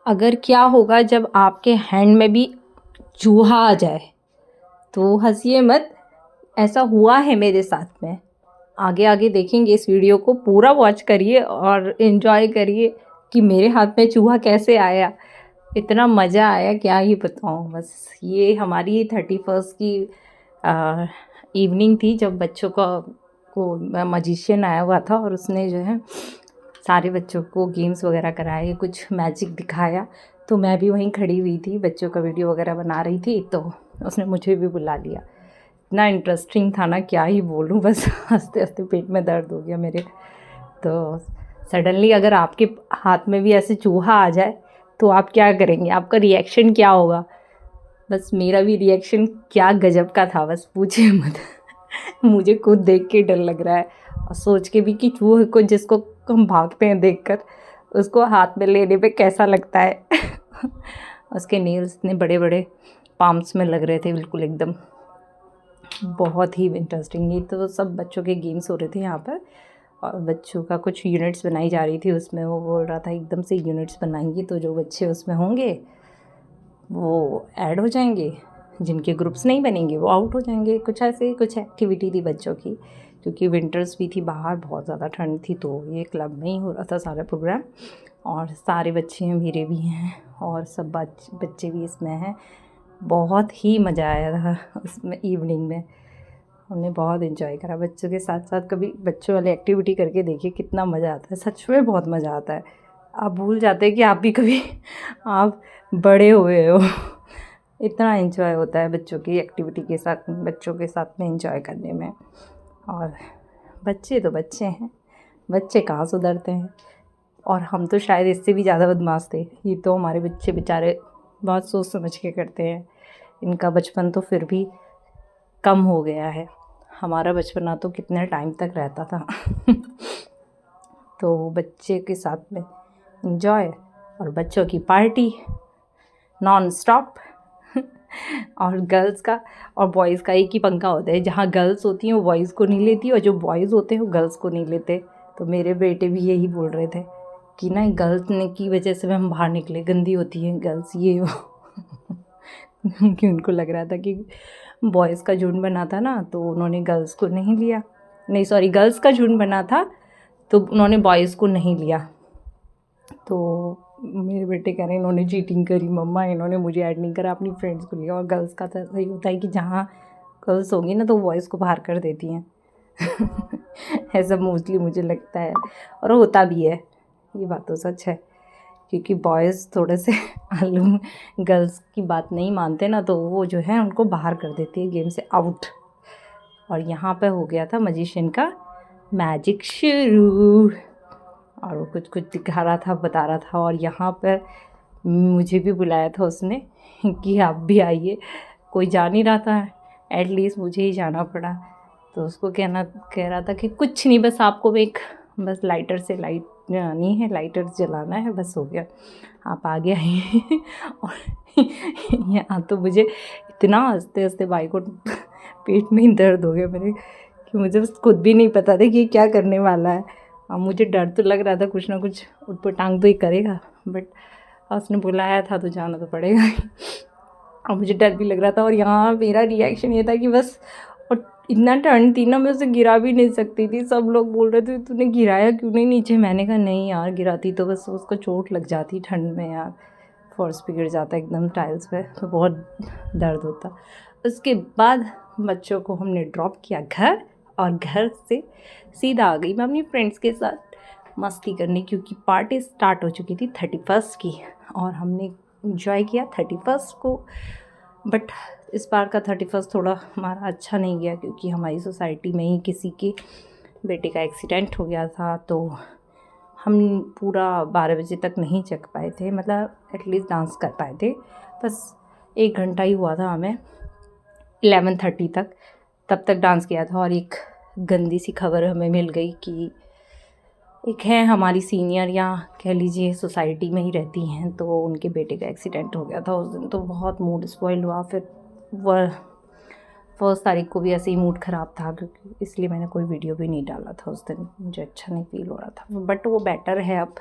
अगर क्या होगा जब आपके हैंड में भी चूहा आ जाए, तो हंसिए मत। ऐसा हुआ है मेरे साथ में। आगे आगे देखेंगे, इस वीडियो को पूरा वॉच करिए और इन्जॉय करिए कि मेरे हाथ में चूहा कैसे आया। इतना मज़ा आया क्या ही बताऊँ। बस ये हमारी 31st की इवनिंग थी, जब बच्चों को मजिशियन आया हुआ था और उसने जो है सारे बच्चों को गेम्स वगैरह कराए, कुछ मैजिक दिखाया। तो मैं भी वहीं खड़ी हुई थी, बच्चों का वीडियो वगैरह बना रही थी, तो उसने मुझे भी बुला लिया। इतना इंटरेस्टिंग था ना, क्या ही बोलूँ। बस हंसते हंसते पेट में दर्द हो गया मेरे। तो सडनली अगर आपके हाथ में भी ऐसे चूहा आ जाए तो आप क्या करेंगे, आपका रिएक्शन क्या होगा। बस मेरा भी रिएक्शन क्या गजब का था, बस पूछिए मत। मुझे खुद देख के डर लग रहा है और सोच के भी कि चूहे को, जिसको हम भागते हैं देखकर, उसको हाथ में लेने पे कैसा लगता है। उसके नेल्स इतने बड़े बड़े पाम्स में लग रहे थे, बिल्कुल एकदम। बहुत ही इंटरेस्टिंग। ये तो सब बच्चों के गेम्स हो रहे थे यहाँ पर, और बच्चों का कुछ यूनिट्स बनाई जा रही थी उसमें। वो बोल रहा था एकदम से यूनिट्स बनाएंगे तो जो बच्चे उसमें होंगे वो ऐड हो जाएंगे, जिनके ग्रुप्स नहीं बनेंगे वो आउट हो जाएंगे। कुछ ऐसे कुछ एक्टिविटी थी बच्चों की, क्योंकि विंटर्स भी थी, बाहर बहुत ज़्यादा ठंड थी। तो ये क्लब में ही हो रहा था सारा प्रोग्राम, और सारे बच्चे हैं, मेरे भी हैं और सब बच्चे भी इसमें हैं। बहुत ही मज़ा आया था उसमें इवनिंग में। हमने बहुत इन्जॉय करा बच्चों के साथ साथ। कभी बच्चों वाली एक्टिविटी करके देखिए कितना मज़ा आता है, सच में बहुत मज़ा आता है। आप भूल जाते हैं कि आप भी कभी आप बड़े हुए हो। इतना एंजॉय होता है बच्चों की एक्टिविटी के साथ, बच्चों के साथ में एंजॉय करने में। और बच्चे तो बच्चे हैं, बच्चे कहाँ सुधरते हैं। और हम तो शायद इससे भी ज़्यादा बदमाश थे। ये तो हमारे बच्चे बेचारे बहुत सोच समझ के करते हैं। इनका बचपन तो फिर भी कम हो गया है, हमारा बचपना तो कितने टाइम तक रहता था। तो बच्चे के साथ में एंजॉय और बच्चों की पार्टी नॉन स्टॉप। और गर्ल्स का और बॉयज़ का एक ही पंखा होता है, जहाँ गर्ल्स होती हैं वो बॉयज़ को नहीं लेती और जो बॉयज़ होते हैं वो गर्ल्स को नहीं लेते। तो मेरे बेटे भी यही बोल रहे थे कि ना गर्ल्स ने की वजह से हम बाहर निकले, गंदी होती हैं गर्ल्स ये वो। कि उनको लग रहा था कि बॉयज़ का झुंड बना था ना, तो उन्होंने गर्ल्स को नहीं लिया। नहीं सॉरी, गर्ल्स का झुंड बना था तो उन्होंने बॉयज़ को नहीं लिया। तो मेरे बेटे कह रहे हैं इन्होंने चीटिंग करी मम्मा, इन्होंने मुझे ऐड नहीं करा, अपनी फ्रेंड्स को लिया। और गर्ल्स का तो सही होता है कि जहाँ गर्ल्स होंगी ना तो बॉयज़ को बाहर कर देती हैं। ऐसा मोस्टली मुझे लगता है, और होता भी है, ये बात तो सच है। क्योंकि बॉयज़ थोड़े से आलू गर्ल्स की बात नहीं मानते ना, तो वो जो है उनको बाहर कर देती है गेम से, आउट। और यहाँ पे हो गया था मजिशियन का मैजिक शुरू, और वो कुछ कुछ दिखा रहा था, बता रहा था। और यहाँ पर मुझे भी बुलाया था उसने कि आप भी आइए। कोई जा नहीं रहा था, एटलीस्ट मुझे ही जाना पड़ा। तो उसको कह रहा था कि कुछ नहीं, बस आपको एक बस लाइटर से लाइट जलानी है, लाइटर जलाना है, बस हो गया, आप आगे आइए। और यहाँ तो मुझे इतना हंसते हंसते भाई को पेट में ही दर्द हो गया मेरे, कि मुझे बस खुद भी नहीं पता था कि ये क्या करने वाला है। अब मुझे डर तो लग रहा था कुछ ना कुछ उटपटांग तो ही करेगा, बट उसने बुलाया था तो जाना तो पड़ेगा ही। और मुझे डर भी लग रहा था। और यहाँ मेरा रिएक्शन ये था कि बस, और इतना ठंड थी ना, मैं उसे गिरा भी नहीं सकती थी। सब लोग बोल रहे थे तूने गिराया क्यों नहीं नीचे। मैंने कहा नहीं यार, गिराती तो बस उसको चोट लग जाती ठंड में यार, फर्श पे गिर जाता एकदम टाइल्स पे, तो बहुत दर्द होता। उसके बाद बच्चों को हमने ड्रॉप किया घर, और घर से सीधा आ गई मैं अपनी फ्रेंड्स के साथ मस्ती करने, क्योंकि पार्टी स्टार्ट हो चुकी थी 31st की, और हमने इंजॉय किया 31st को। बट इस बार का 31st थोड़ा हमारा अच्छा नहीं गया, क्योंकि हमारी सोसाइटी में ही किसी के बेटे का एक्सीडेंट हो गया था। तो हम पूरा 12 बजे तक नहीं जग पाए थे, मतलब एटलीस्ट डांस कर पाए थे। बस 1 घंटा ही हुआ था हमें, 11:30 तक, तब तक डांस किया था। और एक गंदी सी खबर हमें मिल गई कि एक है हमारी सीनियर, या कह लीजिए सोसाइटी में ही रहती हैं, तो उनके बेटे का एक्सीडेंट हो गया था उस दिन। तो बहुत मूड स्पॉइल हुआ। फिर वह 1 तारीख को भी ऐसे ही मूड ख़राब था, क्योंकि इसलिए मैंने कोई वीडियो भी नहीं डाला था उस दिन, मुझे अच्छा नहीं फील हो रहा था। बट वो बेटर है अब,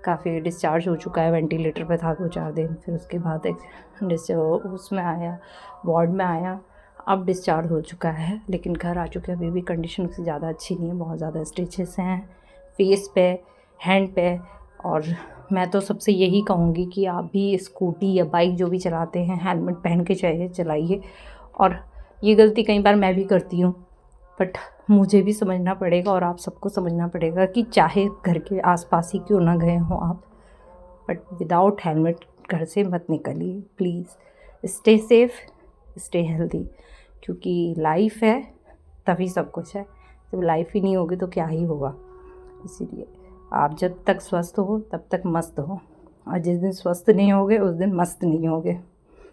काफ़ी डिस्चार्ज हो चुका है, वेंटिलेटर पे था 2-4 दिन, फिर उसके बाद एक उसमें आया, वार्ड में आया, अब डिस्चार्ज हो चुका है, लेकिन घर आ चुके हैं। अभी भी कंडीशन उससे ज़्यादा अच्छी नहीं है, बहुत ज़्यादा स्टिचेस हैं फेस पे, हैंड पे। और मैं तो सबसे यही कहूँगी कि आप भी स्कूटी या बाइक जो भी चलाते हैं हेलमेट पहन के चलाइए। और ये गलती कई बार मैं भी करती हूँ, बट मुझे भी समझना पड़ेगा और आप सबको समझना पड़ेगा कि चाहे घर के आसपास ही क्यों ना गए हों आप, बट विदाउट हेलमेट घर से मत निकलिए please. Stay safe, stay healthy, क्योंकि लाइफ है तभी सब कुछ है। जब लाइफ ही नहीं होगी तो क्या ही होगा। इसीलिए आप जब तक स्वस्थ हो तब तक मस्त हो, और जिस दिन स्वस्थ नहीं होगे उस दिन मस्त नहीं होगे।